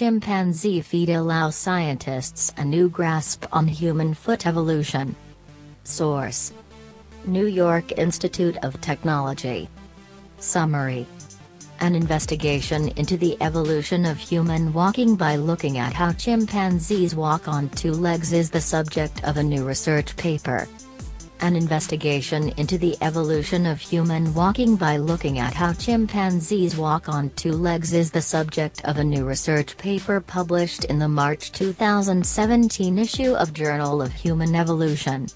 chimpanzee feet allow scientists a new grasp on human foot evolution. Source: New York Institute of Technology. Summary: an investigation into the evolution of human walking by looking at how chimpanzees walk on two legs is the subject of a new research paper. An investigation into the evolution of human walking by looking at how chimpanzees walk on two legs is the subject of a new research paper published in the March 2017 issue of Journal of Human Evolution.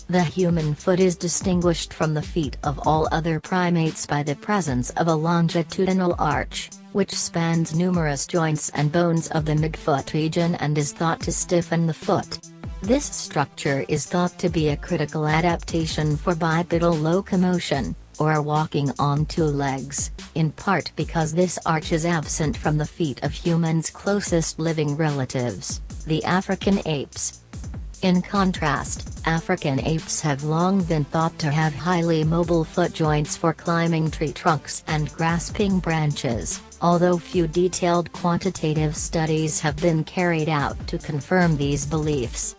The human foot is distinguished from the feet of all other primates by the presence of a longitudinal arch, which spans numerous joints and bones of the midfoot region and is thought to stiffen the foot. This structure is thought to be a critical adaptation for bipedal locomotion, or walking on two legs, in part because this arch is absent from the feet of humans' closest living relatives, the African apes. In contrast, African apes have long been thought to have highly mobile foot joints for climbing tree trunks and grasping branches, although few detailed quantitative studies have been carried out to confirm these beliefs.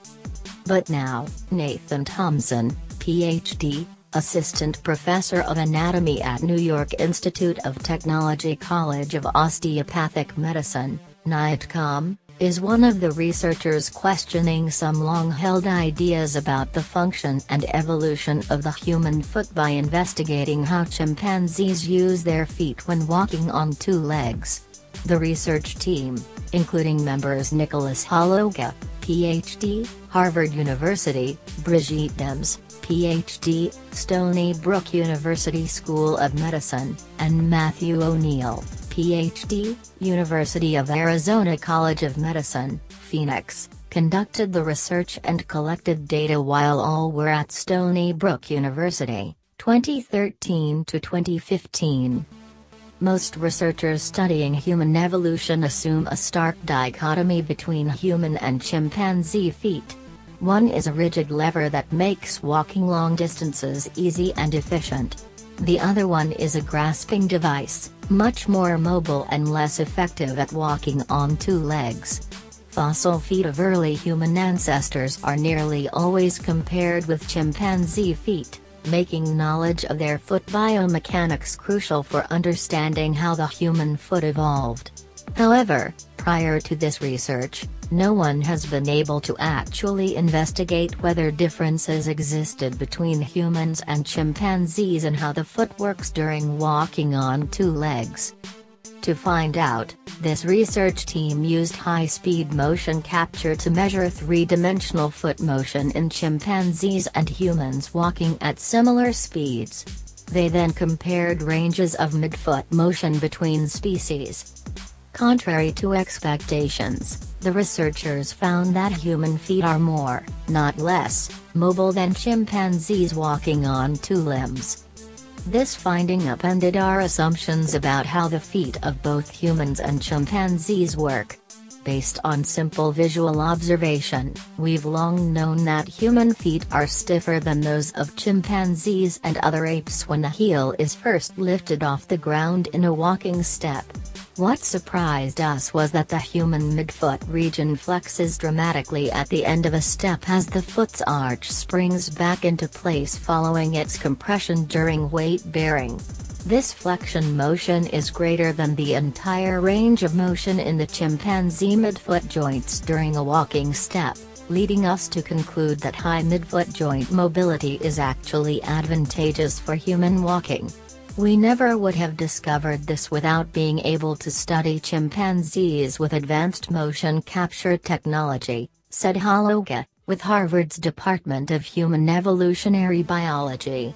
But now, Nathan Thompson, Ph.D., Assistant Professor of Anatomy at New York Institute of Technology College of Osteopathic Medicine, NITCOM, is one of the researchers questioning some long-held ideas about the function and evolution of the human foot by investigating how chimpanzees use their feet when walking on two legs. The research team, including members Nicholas Hologa, Ph.D., Harvard University, Brigitte Dems, Ph.D., Stony Brook University School of Medicine, and Matthew O'Neill, Ph.D., University of Arizona College of Medicine, Phoenix, conducted the research and collected data while all were at Stony Brook University, 2013 to 2015. Most researchers studying human evolution assume a stark dichotomy between human and chimpanzee feet. One is a rigid lever that makes walking long distances easy and efficient. The other one is a grasping device, much more mobile and less effective at walking on two legs. Fossil feet of early human ancestors are nearly always compared with chimpanzee feet, making knowledge of their foot biomechanics crucial for understanding how the human foot evolved. However, prior to this research, no one has been able to actually investigate whether differences existed between humans and chimpanzees and how the foot works during walking on two legs. To find out, this research team used high-speed motion capture to measure three-dimensional foot motion in chimpanzees and humans walking at similar speeds. They then compared ranges of midfoot motion between species. Contrary to expectations, the researchers found that human feet are more, not less, mobile than chimpanzees walking on two limbs. This finding upended our assumptions about how the feet of both humans and chimpanzees work. Based on simple visual observation, we've long known that human feet are stiffer than those of chimpanzees and other apes when the heel is first lifted off the ground in a walking step. What surprised us was that the human midfoot region flexes dramatically at the end of a step as the foot's arch springs back into place following its compression during weight bearing. This flexion motion is greater than the entire range of motion in the chimpanzee midfoot joints during a walking step, leading us to conclude that high midfoot joint mobility is actually advantageous for human walking. We never would have discovered this without being able to study chimpanzees with advanced motion capture technology, said Hologa, with Harvard's Department of Human Evolutionary Biology.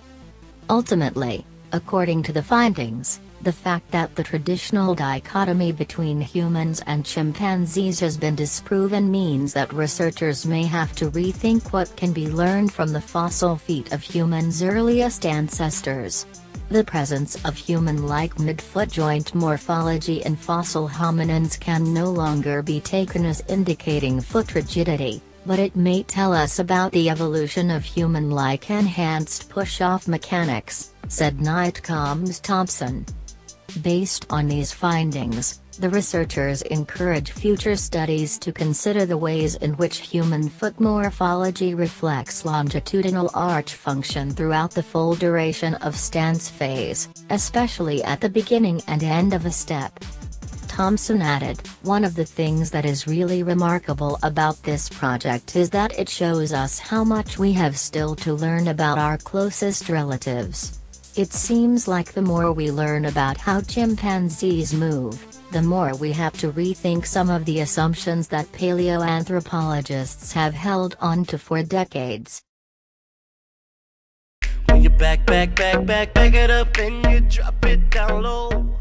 Ultimately, according to the findings, the fact that the traditional dichotomy between humans and chimpanzees has been disproven means that researchers may have to rethink what can be learned from the fossil feet of humans' earliest ancestors. The presence of human-like midfoot joint morphology in fossil hominins can no longer be taken as indicating foot rigidity, but it may tell us about the evolution of human-like enhanced push-off mechanics, said NITCOM's Thompson. Based on these findings, The researchers encourage future studies to consider the ways in which human foot morphology reflects longitudinal arch function throughout the full duration of stance phase, especially at the beginning and end of a step. Thompson added, "One of the things that is really remarkable about this project is that it shows us how much we have still to learn about our closest relatives. It seems like the more we learn about how chimpanzees move, the more we have to rethink some of the assumptions that paleoanthropologists have held onto for decades." When you back it up and you drop it down low.